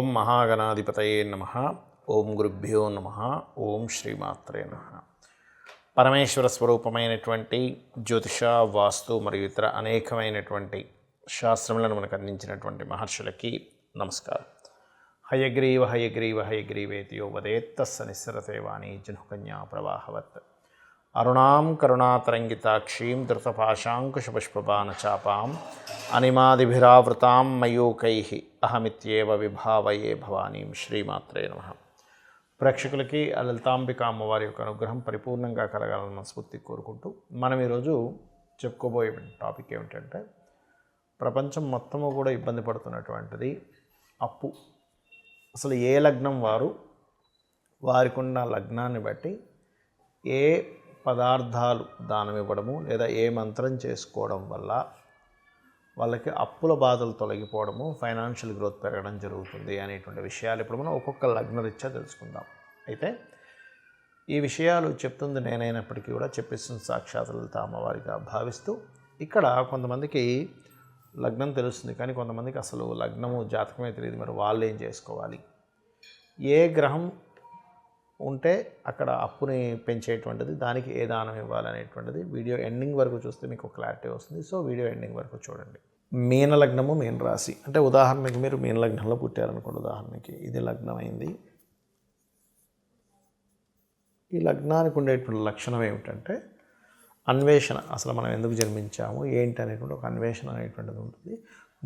ఓం మహాగణాధిపతయే నమః. ఓం గురుభ్యో నమః. ఓం శ్రీమాత్రే నమః. పరమేశ్వర స్వరూపమైనటువంటి జ్యోతిష, వాస్తు మరియు ఇతర అనేకమైనటువంటి శాస్త్రములను మనకు అందించినటువంటి మహర్షులకి నమస్కారం. హయగ్రీవ హయగ్రీవ హయగ్రీవేతియో వదేత్తస్స నిస్సరతే వాణి జనుకన్యా ప్రవాహవత్. అరుణాం కరుణాతరంగితాక్షీం ధృతపాశాంకుశపుష్పబాణచాపాం అనిమాదిభిరావృతాం మయూకైః అహమిత్యేవ విభావయే భవానీం. శ్రీమాత్రే నమః. ప్రేక్షకులకి లలితాంబిక అమ్మవారి యొక్క అనుగ్రహం పరిపూర్ణంగా కలగాలన్న స్ఫూర్తి కోరుకుంటూ మనం ఈరోజు చెప్పుకోబోయే టాపిక్ ఏమిటంటే, ప్రపంచం మొత్తము కూడా ఇబ్బంది పడుతున్నటువంటిది అప్పు. అసలు ఏ లగ్నం వారికి ఉన్న లగ్నాన్ని బట్టి ఏ పదార్థాలు దానం ఇవ్వడము లేదా ఏ మంత్రం చేసుకోవడం వల్ల వాళ్ళకి అప్పుల బాధలు తొలగిపోవడము, ఫైనాన్షియల్ గ్రోత్ పెరగడం జరుగుతుంది అనేటువంటి విషయాలు ఇప్పుడు మనం ఒక్కొక్క లగ్నరీత్యా తెలుసుకుందాం. అయితే ఈ విషయాలు చెప్తుంది నేనైనప్పటికీ కూడా చెప్పిస్తుంది సాక్షాత్ లలిత అమ్మవారిగా భావిస్తూ, ఇక్కడ కొంతమందికి లగ్నం తెలుస్తుంది కానీ కొంతమందికి అసలు లగ్నము జాతకమే తెలియదు. మరి వాళ్ళు ఏం చేసుకోవాలి, ఏ గ్రహం ఉంటే అక్కడ అప్పుని పెంచేటువంటిది, దానికి ఏ దానం ఇవ్వాలనేటువంటిది వీడియో ఎండింగ్ వరకు చూస్తే మీకు క్లారిటీ వస్తుంది. సో వీడియో ఎండింగ్ వరకు చూడండి. మీన లగ్నము, మీన రాశి అంటే ఉదాహరణకి మీరు మీన లగ్నంలో పుట్టారనుకోండి. ఉదాహరణకి ఇది లగ్నం అయింది. ఈ లగ్నానికి ఉండేటువంటి లక్షణం ఏమిటంటే అన్వేషణ. అసలు మనం ఎందుకు జన్మించాము ఏంటి అనేటువంటి ఒక అన్వేషణ అనేటువంటిది ఉంటుంది.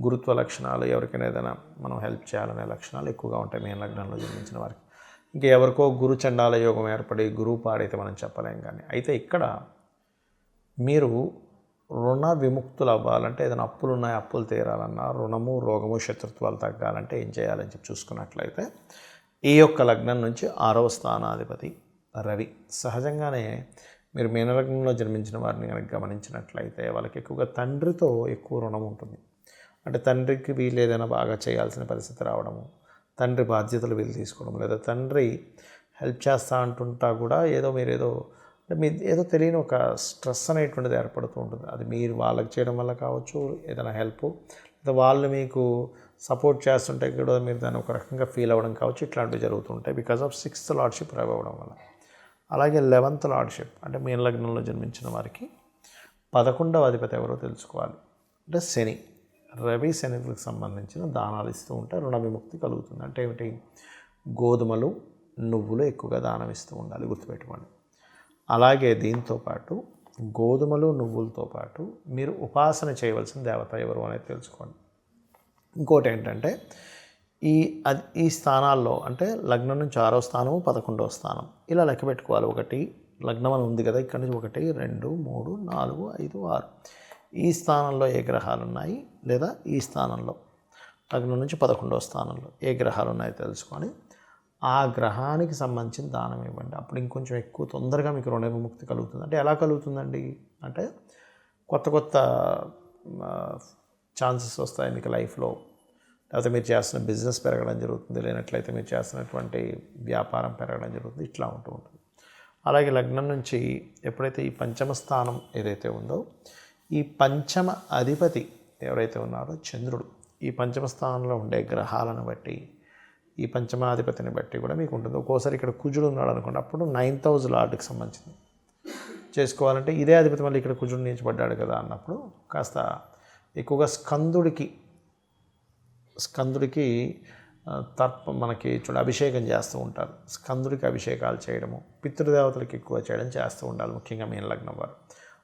గురుత్వ లక్షణాలు, ఎవరికైనా ఏదైనా మనం హెల్ప్ చేయాలనే లక్షణాలు ఎక్కువగా ఉంటాయి మీన లగ్నంలో జన్మించిన వారికి. ఇంకా ఎవరికో గురు చండాల యోగం ఏర్పడి గురువు పాడైతే మనం చెప్పలేం. కానీ అయితే ఇక్కడ మీరు రుణ విముక్తులు అవ్వాలంటే, ఏదైనా అప్పులు ఉన్నాయి అప్పులు తీరాలన్నా, రుణము రోగము శత్రుత్వాలు తగ్గాలంటే ఏం చేయాలని చెప్పి చూసుకున్నట్లయితే, ఈ యొక్క లగ్నం నుంచి 6వ స్థానాధిపతి రవి. సహజంగానే మీరు మీనలగ్నంలో జన్మించిన వారిని కనుక గమనించినట్లయితే వాళ్ళకి ఎక్కువగా తండ్రితో ఎక్కువ రుణం ఉంటుంది. అంటే తండ్రికి వీళ్ళు ఏదైనా బాగా చేయాల్సిన పరిస్థితి రావడము, తండ్రి బాధ్యతలు వీళ్ళు తీసుకోవడం, లేదా తండ్రి హెల్ప్ చేస్తా అంటుంటా కూడా మీరు ఏదో తెలియని ఒక స్ట్రెస్ అనేటువంటిది ఏర్పడుతూ ఉంటుంది. అది మీరు వాళ్ళకి చేయడం వల్ల కావచ్చు, ఏదైనా హెల్ప్, లేదా వాళ్ళు మీకు సపోర్ట్ చేస్తుంటే కూడా మీరు దాన్ని ఒక రకంగా ఫీల్ అవ్వడం కావచ్చు. ఇట్లాంటివి జరుగుతుంటాయి because of 6th lordship Ravi అవ్వడం వల్ల. అలాగే 11th లార్డ్షిప్ అంటే మీన లగ్నంలో జన్మించిన వారికి 11వ అధిపతి ఎవరో తెలుసుకోవాలి. అంటే శని. రవి శనికి సంబంధించిన దానాలు ఇస్తూ ఉంటే రుణ విముక్తి కలుగుతుంది. అంటే ఏమిటి, గోధుమలు నువ్వులు ఎక్కువగా దానం ఇస్తూ ఉండాలి, గుర్తుపెట్టుకోండి. అలాగే దీంతోపాటు గోధుమలు నువ్వులతో పాటు మీరు ఉపాసన చేయవలసిన దేవత ఎవరు అనేది తెలుసుకోండి. ఇంకోటి ఏంటంటే ఈ స్థానాల్లో అంటే లగ్నం నుంచి 6వ స్థానము 11వ స్థానం ఇలా లెక్క పెట్టుకోవాలి. ఒకటి లగ్నం అని ఉంది కదా, ఇక్కడ నుంచి 1 2 3 4 5 6 ఈ స్థానంలో ఏ గ్రహాలు ఉన్నాయి, లేదా ఈ స్థానంలో లగ్నం నుంచి 11వ స్థానంలో ఏ గ్రహాలు ఉన్నాయో తెలుసుకొని ఆ గ్రహానికి సంబంధించిన దానం ఇవ్వండి. అప్పుడు ఇంకొంచెం ఎక్కువ తొందరగా మీకు రుణ విముక్తి కలుగుతుంది. అంటే ఎలా కలుగుతుందండి అంటే, కొత్త ఛాన్సెస్ వస్తాయి మీకు లైఫ్లో. లేకపోతే మీరు చేస్తున్న బిజినెస్ పెరగడం జరుగుతుంది, లేనట్లయితే మీరు చేస్తున్నటువంటి వ్యాపారం పెరగడం జరుగుతుంది. ఇట్లా ఉంటుంది. అలాగే లగ్నం నుంచి ఎప్పుడైతే ఈ పంచమ స్థానం ఏదైతే ఉందో, ఈ పంచమ అధిపతి ఎవరైతే ఉన్నారో చంద్రుడు, ఈ పంచమ స్థానంలో ఉండే గ్రహాలను బట్టి, ఈ పంచమాధిపతిని బట్టి కూడా మీకు ఉంటుంది. ఒక్కోసారి ఇక్కడ కుజుడు ఉన్నాడు అనుకోండి, అప్పుడు 9th హౌస్ లార్డ్కి సంబంధించింది చేసుకోవాలంటే ఇదే అధిపతి మళ్ళీ ఇక్కడ కుజుడు నిలిచిపడ్డాడు కదా అన్నప్పుడు కాస్త ఎక్కువగా స్కందుడికి మనకి అభిషేకం చేస్తూ ఉంటారు. స్కందుడికి అభిషేకాలు చేయడము, పితృదేవతలకు ఎక్కువ చేయడం చేస్తూ ఉండాలి, ముఖ్యంగా మీన లగ్నం వారు.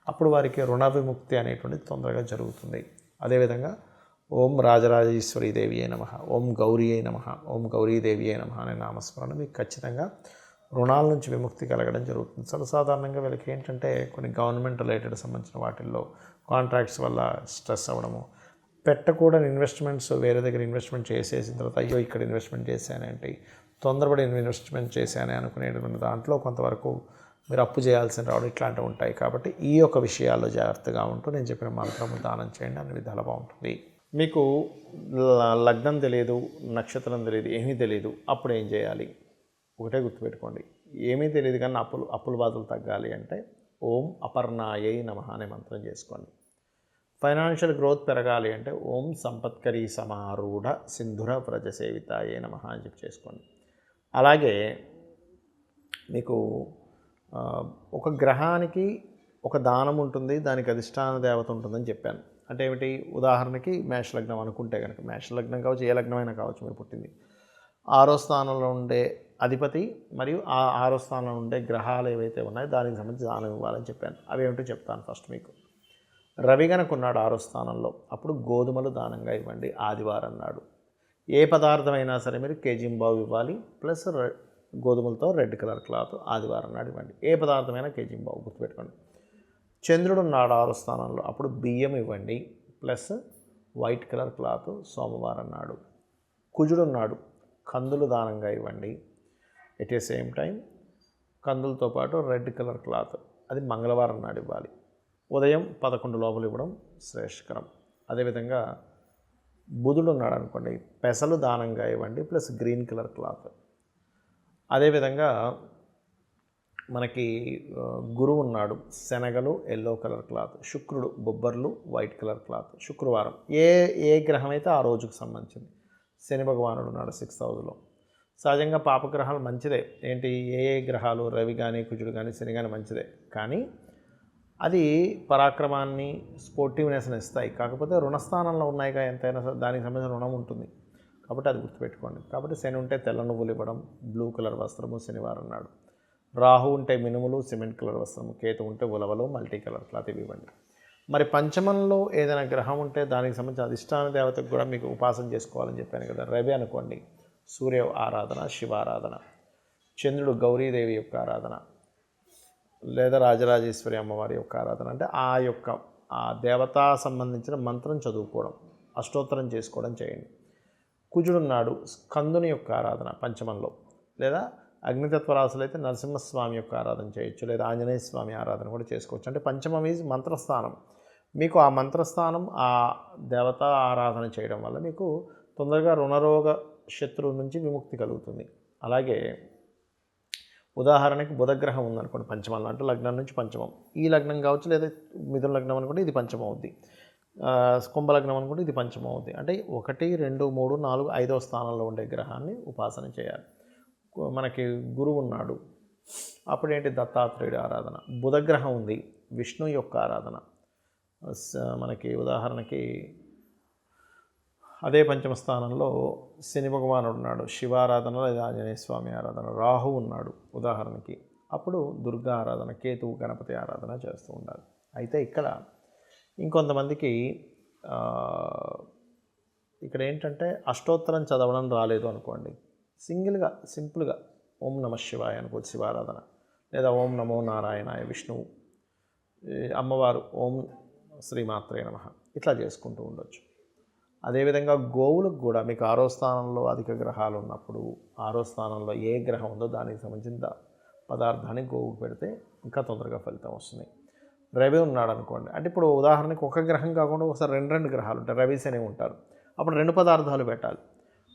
అప్పుడు వారికి రుణ విముక్తి అనేటువంటిది తొందరగా జరుగుతుంది. అదేవిధంగా ఓం రాజరాజేశ్వరీ దేవి అయి నమః, ఓం గౌరీ అయి నమః, ఓం గౌరీదేవి అయి నమః అనే నామస్మరణ మీకు ఖచ్చితంగా రుణాల నుంచి విముక్తి కలగడం జరుగుతుంది. సర్వసాధారణంగా వీళ్ళకి ఏంటంటే కొన్ని గవర్నమెంట్ రిలేటెడ్ సంబంధించిన వాటిల్లో కాంట్రాక్ట్స్ వల్ల స్ట్రెస్ అవ్వడము, పెట్టకూడని ఇన్వెస్ట్మెంట్స్ వేరే దగ్గర ఇన్వెస్ట్మెంట్ చేసేసిన తర్వాత అయ్యో ఇక్కడ ఇన్వెస్ట్మెంట్ చేశానంటే, తొందరపడి ఇన్వెస్ట్మెంట్ చేశానే అనుకునేటువంటి దాంట్లో కొంతవరకు మీరు అప్పు చేయాల్సిన రావడం ఇట్లాంటివి ఉంటాయి. కాబట్టి ఈ యొక్క విషయాల్లో జాగ్రత్తగా ఉంటూ నేను చెప్పిన మంత్రము దానం చేయండి, అన్ని విధాలు బాగుంటుంది. మీకు లగ్నం తెలియదు, నక్షత్రం తెలియదు, ఏమీ తెలియదు, అప్పుడు ఏం చేయాలి? ఒకటే గుర్తుపెట్టుకోండి, ఏమీ తెలియదు కానీ అప్పుల బాధలు తగ్గాలి అంటే ఓం అపర్ణాయై నమః అనే మంత్రం చేసుకోండి. ఫైనాన్షియల్ గ్రోత్ పెరగాలి అంటే ఓం సంపత్కరీ సమారూఢ సింధుర వ్రజసేవితాయే నమః అని చెప్పి చేసుకోండి. అలాగే మీకు ఒక గ్రహానికి ఒక దానం ఉంటుంది, దానికి అధిష్టాన దేవత ఉంటుందని చెప్పాను. అంటే ఏమిటి? ఉదాహరణకి మేషలగ్నం అనుకుంటే కనుక, మేషలగ్నం కావచ్చు, ఏ లగ్నమైనా కావచ్చు మీరు పుట్టింది, 6వ స్థానంలో ఉండే అధిపతి మరియు ఆ 6వ స్థానంలో ఉండే గ్రహాలు ఏవైతే ఉన్నాయో దానికి సంబంధించి దానం ఇవ్వాలని చెప్పాను. అవి ఏమిటో చెప్తాను ఫస్ట్ మీకు. రవి గనక ఉన్నాడు 6వ స్థానంలో, అప్పుడు గోధుమలు దానంగా ఇవ్వండి ఆదివారం నాడు. ఏ పదార్థమైనా సరే మీరు కేజీంబావు ఇవ్వాలి, ప్లస్ గోధుమలతో రెడ్ కలర్ క్లాత్ ఆదివారం నాడు ఇవ్వండి. ఏ పదార్థమైనా కేజీంబావు, గుర్తుపెట్టుకోండి. చంద్రుడు ఉన్నాడు 6వ స్థానంలో, అప్పుడు బియ్యం ఇవ్వండి, ప్లస్ వైట్ కలర్ క్లాత్ సోమవారం నాడు. కుజుడు ఉన్నాడు, కందులు దానంగా ఇవ్వండి. ఎట్ ఏ సేమ్ టైం కందులతో పాటు రెడ్ కలర్ క్లాత్, అది మంగళవారం నాడు ఇవ్వాలి. ఉదయం 11 లోపల ఇవ్వడం శ్రేష్ఠకరం. అదేవిధంగా బుధుడు ఉన్నాడు అనుకోండి, పెసలు దానంగా ఇవ్వండి, ప్లస్ గ్రీన్ కలర్ క్లాత్. అదేవిధంగా మనకి గురువు ఉన్నాడు, శనగలు ఎల్లో కలర్ క్లాత్. శుక్రుడు బొబ్బర్లు వైట్ కలర్ క్లాత్. శుక్రవారం ఏ గ్రహం అయితే ఆ రోజుకు సంబంధించింది. శని భగవానుడు ఉన్నాడు 6th హౌస్లో. సహజంగా పాపగ్రహాలు మంచిదే. ఏంటి? ఏ గ్రహాలు, రవి కానీ కుజుడు కానీ శని కానీ మంచిదే, కానీ అది పరాక్రమాన్ని, స్పోర్టివ్నెస్ని ఇస్తాయి. కాకపోతే రుణస్థానంలో ఉన్నాయిగా, ఎంతైనా దానికి సంబంధించిన రుణం ఉంటుంది, కాబట్టి అది గుర్తుపెట్టుకోండి. కాబట్టి శని ఉంటే తెల్ల నువ్వులు ఇవ్వడం, బ్లూ కలర్ వస్త్రము శనివారం నాడు. రాహు ఉంటే మినుములు, సిమెంట్ కలర్ వస్త్రము. కేతు ఉంటే ఉలవలు, మల్టీ కలర్ క్లాత్ ఇవి ఇవ్వండి. మరి పంచమంలో ఏదైనా గ్రహం ఉంటే దానికి సంబంధించిన అధిష్టాన దేవతకు కూడా మీకు ఉపాసన చేసుకోవాలని చెప్పాను కదా. రవి అనుకోండి, సూర్య ఆరాధన, శివారాధన. చంద్రుడు గౌరీదేవి యొక్క ఆరాధన, లేదా రాజరాజేశ్వరి అమ్మవారి యొక్క ఆరాధన. అంటే ఆ దేవతా సంబంధించిన మంత్రం చదువుకోవడం, అష్టోత్తరం చేసుకోవడం చేయండి. కుజుడున్నాడు, స్కందుని యొక్క ఆరాధన పంచమంలో, లేదా అగ్నితత్వ రాశులు అయితే నరసింహస్వామి యొక్క ఆరాధన చేయొచ్చు, లేదా ఆంజనేయ స్వామి ఆరాధన కూడా చేసుకోవచ్చు. అంటే పంచమం ఈజ్ మంత్రస్థానం. మీకు ఆ మంత్రస్థానం, ఆ దేవతా ఆరాధన చేయడం వల్ల మీకు తొందరగా రుణరోగ శత్రువు నుంచి విముక్తి కలుగుతుంది. అలాగే ఉదాహరణకి బుధగ్రహం ఉందనుకోండి పంచమంలో, అంటే లగ్నం నుంచి పంచమం. ఈ లగ్నం కావచ్చు, లేదా మిథున లగ్నం అనుకుంటే ఇది పంచమం అవుద్ది. కుంభలగ్నం అనుకుంటే ఇది పంచమం అవుద్ది. అంటే 1, 2, 3, 4, 5వ స్థానంలో ఉండే గ్రహాన్ని ఉపాసన చేయాలి. మనకి గురువు ఉన్నాడు, అప్పుడేంటి? దత్తాత్రేయుడి ఆరాధన. బుధగ్రహం ఉంది, విష్ణు యొక్క ఆరాధన. మనకి ఉదాహరణకి అదే పంచమ స్థానంలో శని భగవానుడు ఉన్నాడు, శివారాధన లేదా ఆంజనేయ స్వామి ఆరాధన. రాహు ఉన్నాడు ఉదాహరణకి, అప్పుడు దుర్గా ఆరాధన, కేతువు గణపతి ఆరాధన చేస్తూ ఉండాలి. అయితే ఇక్కడ ఇంకొంతమందికి ఇక్కడ ఏంటంటే అష్టోత్తరం చదవడం రాలేదు అనుకోండి, సింపుల్గా ఓం నమ శివాయ అనుకోవచ్చు శివారాధన, లేదా ఓం నమో నారాయణాయ విష్ణువు, అమ్మవారు ఓం శ్రీమాత్రే నమః, ఇట్లా చేసుకుంటూ ఉండొచ్చు. అదేవిధంగా గోవులకు కూడా మీకు 6వ స్థానంలో అధిక గ్రహాలు ఉన్నప్పుడు 6వ స్థానంలో ఏ గ్రహం ఉందో దానికి సంబంధించిన పదార్థాన్ని గోవుకు పెడితే ఇంకా తొందరగా ఫలితం వస్తుంది. రవి ఉన్నాడు అనుకోండి, అంటే ఇప్పుడు ఉదాహరణకి ఒక గ్రహం కాకుండా ఒకసారి 2 గ్రహాలు ఉంటాయి, రవి శని ఉంటారు, అప్పుడు 2 పదార్థాలు పెట్టాలి.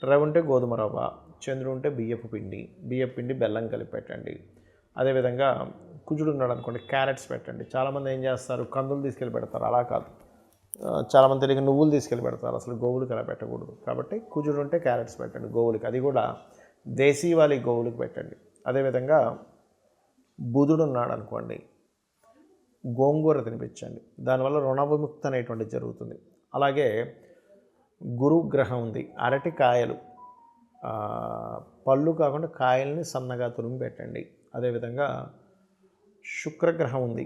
రవి ఉంటే గోధుమ రవ్వ, చంద్రుడు ఉంటే బియ్యపు పిండి బెల్లం కలిపి పెట్టండి. అదేవిధంగా కుజుడు ఉన్నాడు అనుకోండి, క్యారెట్స్ పెట్టండి. చాలామంది ఏం చేస్తారు? కందులు తీసుకెళ్ళి పెడతారు, అలా కాదు. చాలామంది తెలియక నువ్వులు తీసుకెళ్ళి పెడతారు, అసలు గోవులకి అలా పెట్టకూడదు. కాబట్టి కుజుడు ఉంటే క్యారెట్స్ పెట్టండి గోవులకి, అది కూడా దేశీవాలి గోవులకి పెట్టండి. అదేవిధంగా బుధుడు ఉన్నాడు అనుకోండి, గోంగూర తినిపించండి, దానివల్ల రుణ విముక్తి అనేటువంటిది జరుగుతుంది. అలాగే గురు గ్రహం ఉంది, అరటికాయలు, పళ్ళు కాకుండా కాయల్ని సన్నగా తురిమి పెట్టండి. అదేవిధంగా శుక్రగ్రహం ఉంది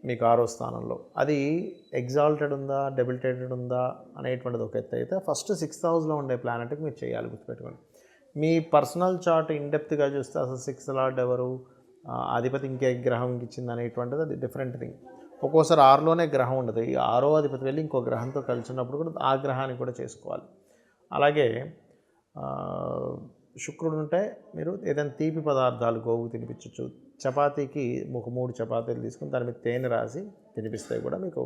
మీకు 6వ స్థానంలో, అది ఎగ్జాల్టెడ్ ఉందా డెబిలిటేటెడ్ ఉందా అనేటువంటిది ఒక ఎత్తు అయితే, ఫస్ట్ 6th హౌస్లో ఉండే ప్లానెట్కి మీరు చేయాలి, గుర్తుపెట్టుకోండి. మీ పర్సనల్ చార్ట్ ఇన్డెప్త్గా చూస్తే అసలు 6th లార్డ్ ఎవరు, అధిపతి ఇంకే గ్రహం ఇచ్చింది అనేటువంటిది అది డిఫరెంట్ థింగ్. ఒక్కోసారి 6లోనే గ్రహం ఉండదు, ఈ 6వ అధిపతి వెళ్ళి ఇంకో గ్రహంతో కలిసి ఉన్నప్పుడు కూడా ఆ గ్రహానికి కూడా చేసుకోవాలి. అలాగే శుక్రుడు ఉంటే మీరు ఏదైనా తీపి పదార్థాలు గోవుకు తినిపించవచ్చు. చపాతీకి ఒక 3 చపాతీలు తీసుకుని దాని మీద తేనె రాసి తినిపిస్తే కూడా మీకు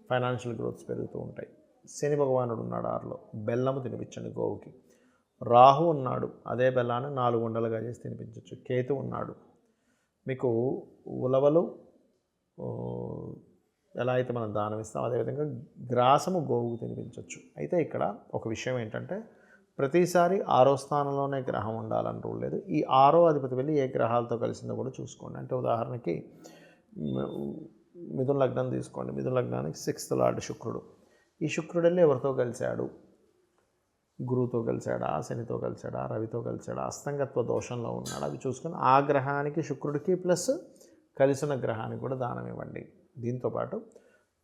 ఫైనాన్షియల్ గ్రోత్స్ పెరుగుతూ ఉంటాయి. శని భగవానుడు ఉన్నాడు 6లో, బెల్లము తినిపించండి గోవుకి. రాహు ఉన్నాడు, అదే బెల్లాన్ని 4 ఉండలుగా చేసి తినిపించవచ్చు. కేతు ఉన్నాడు, మీకు ఉలవలు, ఎలా అయితే మనం దానం ఇస్తాం అదేవిధంగా గ్రాసము గోవుకు తినిపించవచ్చు. అయితే ఇక్కడ ఒక విషయం ఏంటంటే ప్రతిసారి 6వ స్థానంలోనే గ్రహం ఉండాలని రూల్ లేదు. ఈ 6వ అధిపతి వెళ్ళి ఏ గ్రహాలతో కలిసిందో కూడా చూసుకోండి. అంటే ఉదాహరణకి మిథున లగ్నం తీసుకోండి. మిథున లగ్నానికి 6th లార్డ్ శుక్రుడు. ఈ శుక్రుడు వెళ్ళి ఎవరితో కలిశాడు? గురువుతో కలిశాడా, శనితో కలిశాడా, రవితో కలిశాడా, అస్తంగత్వ దోషంలో ఉన్నాడు, అవి చూసుకొని ఆ గ్రహానికి శుక్రుడికి ప్లస్ కలిసిన గ్రహానికి కూడా దానం ఇవ్వండి. దీంతోపాటు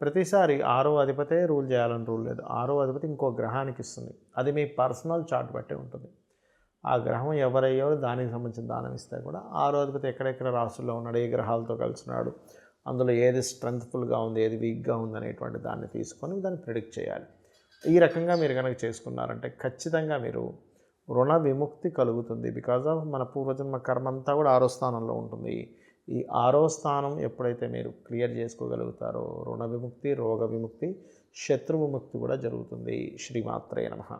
ప్రతిసారి 6వ అధిపతే రూల్ చేయాలని రూల్ లేదు. 6వ అధిపతి ఇంకో గ్రహానికి ఇస్తుంది. అది మీ పర్సనల్ చార్ట్ బట్టే ఉంటుంది. ఆ గ్రహం ఎవరయ్యో దానికి సంబంధించిన దానం ఇస్తే కూడా 6వ అధిపతి ఎక్కడెక్కడ రాశుల్లో ఉన్నాడు, ఏ గ్రహాలతో కలిసినాడు, అందులో ఏది స్ట్రెంగ్త్ఫుల్గా ఉంది, ఏది వీక్గా ఉంది అనేటువంటి దాన్ని తీసుకొని దాన్ని ప్రిడిక్ట్ చేయాలి. ఈ రకంగా మీరు కనుక చేసుకున్నారంటే ఖచ్చితంగా మీరు రుణ విముక్తి కలుగుతుంది. బికాజ్ ఆఫ్ మన పూర్వజన్మ కర్మ అంతా కూడా 6వ స్థానంలో ఉంటుంది. ఈ 6వ స్థానం ఎప్పుడైతే మీరు క్లియర్ చేసుకోగలుగుతారో రుణ విముక్తి, రోగ విముక్తి, శత్రు విముక్తి కూడా జరుగుతుంది. శ్రీమాత్రే నమః.